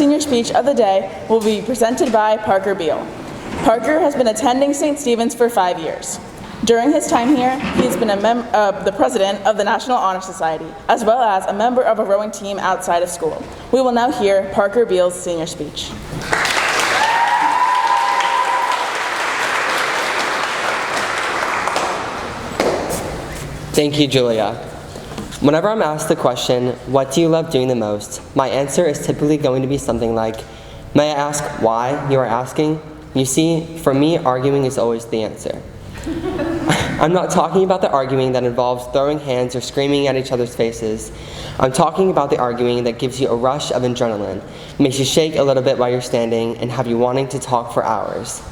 senior speech of the day will be presented by Parker Beale. Parker has been attending St. Stephen's for 5 years. During his time here, he has been the president of the National Honor Society, as well as a member of a rowing team outside of school. We will now hear Parker Beale's senior speech. Thank you, Julia. Whenever I'm asked the question, what do you love doing the most? My answer is typically going to be something like, may I ask why you are asking? You see, for me, arguing is always the answer. I'm not talking about the arguing that involves throwing hands or screaming at each other's faces. I'm talking about the arguing that gives you a rush of adrenaline, makes you shake a little bit while you're standing, and have you wanting to talk for hours.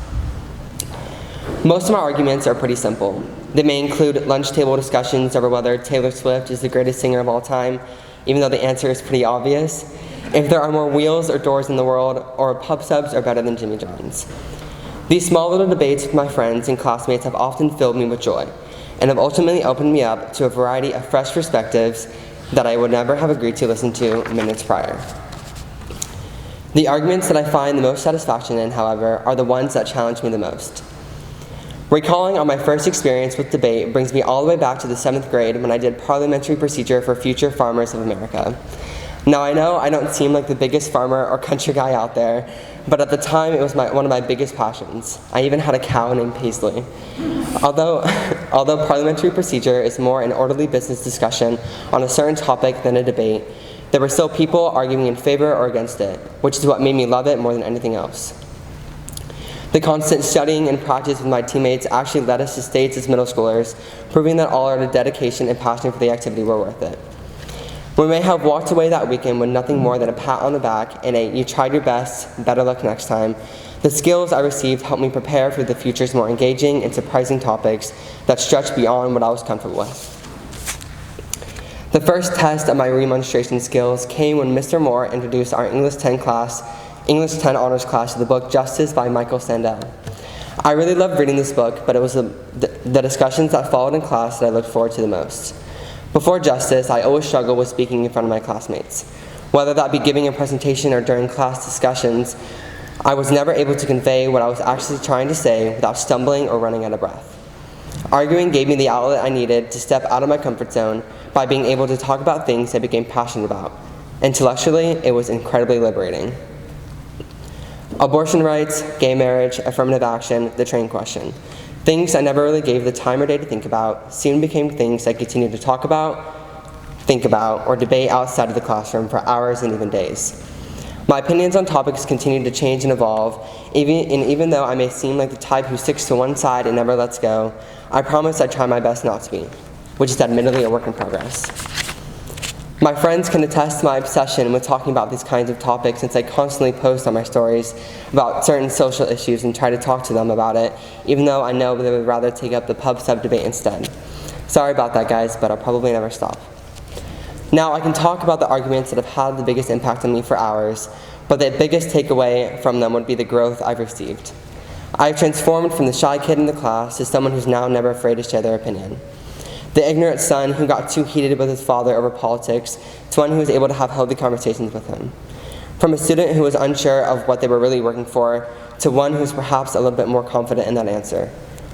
Most of my arguments are pretty simple. They may include lunch table discussions over whether Taylor Swift is the greatest singer of all time, even though the answer is pretty obvious, if there are more wheels or doors in the world, or pub subs are better than Jimmy John's. These small little debates with my friends and classmates have often filled me with joy, and have ultimately opened me up to a variety of fresh perspectives that I would never have agreed to listen to minutes prior. The arguments that I find the most satisfaction in, however, are the ones that challenge me the most. Recalling on my first experience with debate brings me all the way back to the 7th grade when I did parliamentary procedure for future farmers of America. Now I know I don't seem like the biggest farmer or country guy out there, but at the time it was one of my biggest passions. I even had a cow named Paisley. Although parliamentary procedure is more an orderly business discussion on a certain topic than a debate, there were still people arguing in favor or against it, which is what made me love it more than anything else. The constant studying and practice with my teammates actually led us to states as middle schoolers, proving that all our dedication and passion for the activity were worth it. We may have walked away that weekend with nothing more than a pat on the back and a "you tried your best, better luck next time." The skills I received helped me prepare for the future's more engaging and surprising topics that stretched beyond what I was comfortable with. The first test of my remonstration skills came when Mr. Moore introduced our English 10 honors class to the book Justice by Michael Sandel. I really loved reading this book, but it was the discussions that followed in class that I looked forward to the most. Before Justice, I always struggled with speaking in front of my classmates. Whether that be giving a presentation or during class discussions, I was never able to convey what I was actually trying to say without stumbling or running out of breath. Arguing gave me the outlet I needed to step out of my comfort zone by being able to talk about things I became passionate about. Intellectually, it was incredibly liberating. Abortion rights, gay marriage, affirmative action, the train question. Things I never really gave the time or day to think about soon became things I continued to talk about, think about, or debate outside of the classroom for hours and even days. My opinions on topics continued to change and evolve, even though I may seem like the type who sticks to one side and never lets go, I promise I'd try my best not to be, which is admittedly a work in progress. My friends can attest to my obsession with talking about these kinds of topics since I constantly post on my stories about certain social issues and try to talk to them about it, even though I know they would rather take up the pub sub debate instead. Sorry about that, guys, but I'll probably never stop. Now I can talk about the arguments that have had the biggest impact on me for hours, but the biggest takeaway from them would be the growth I've received. I've transformed from the shy kid in the class to someone who's now never afraid to share their opinion. The ignorant son who got too heated with his father over politics to one who was able to have healthy conversations with him. From a student who was unsure of what they were really working for to one who's perhaps a little bit more confident in that answer.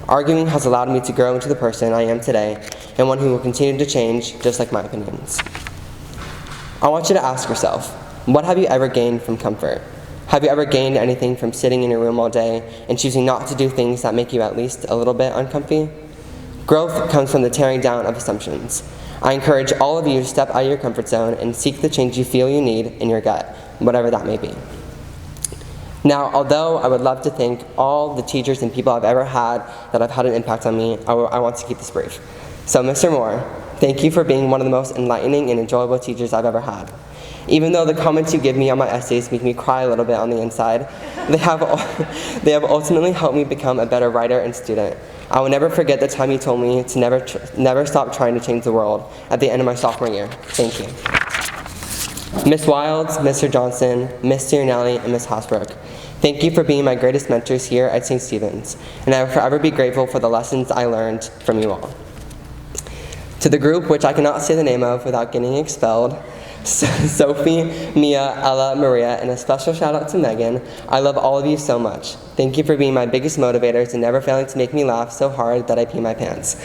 Arguing has allowed me to grow into the person I am today and one who will continue to change just like my opinions. I want you to ask yourself, what have you ever gained from comfort? Have you ever gained anything from sitting in your room all day and choosing not to do things that make you at least a little bit uncomfy? Growth comes from the tearing down of assumptions. I encourage all of you to step out of your comfort zone and seek the change you feel you need in your gut, whatever that may be. Now, although I would love to thank all the teachers and people I've ever had that have had an impact on me, I want to keep this brief. So, Mr. Moore, thank you for being one of the most enlightening and enjoyable teachers I've ever had. Even though the comments you give me on my essays make me cry a little bit on the inside, they have ultimately helped me become a better writer and student. I will never forget the time you told me to never stop trying to change the world at the end of my sophomore year. Thank you. Miss Wilds, Mr. Johnson, Miss Tiernelli, and Miss Hasbrook, thank you for being my greatest mentors here at St. Stephen's, and I will forever be grateful for the lessons I learned from you all. To the group, which I cannot say the name of without getting expelled, Sophie, Mia, Ella, Maria, and a special shout out to Megan. I love all of you so much. Thank you for being my biggest motivators and never failing to make me laugh so hard that I pee my pants.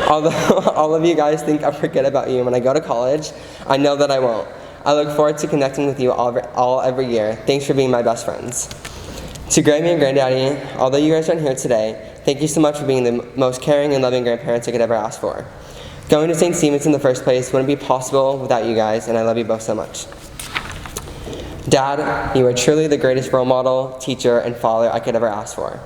Although all of you guys think I forget about you when I go to college, I know that I won't. I look forward to connecting with you all every year. Thanks for being my best friends. To Grammy and Granddaddy, although you guys aren't here today, thank you so much for being the most caring and loving grandparents I could ever ask for. Going to St. Stephen's in the first place wouldn't be possible without you guys, and I love you both so much. Dad, you are truly the greatest role model, teacher, and father I could ever ask for.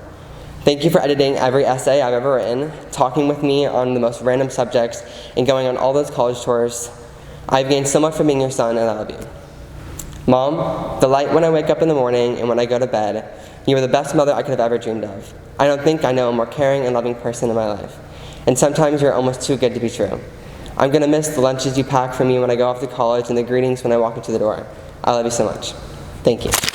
Thank you for editing every essay I've ever written, talking with me on the most random subjects, and going on all those college tours. I've gained so much from being your son, and I love you. Mom, the light when I wake up in the morning and when I go to bed, you are the best mother I could have ever dreamed of. I don't think I know a more caring and loving person in my life. And sometimes you're almost too good to be true. I'm going to miss the lunches you pack for me when I go off to college and the greetings when I walk into the door. I love you so much. Thank you.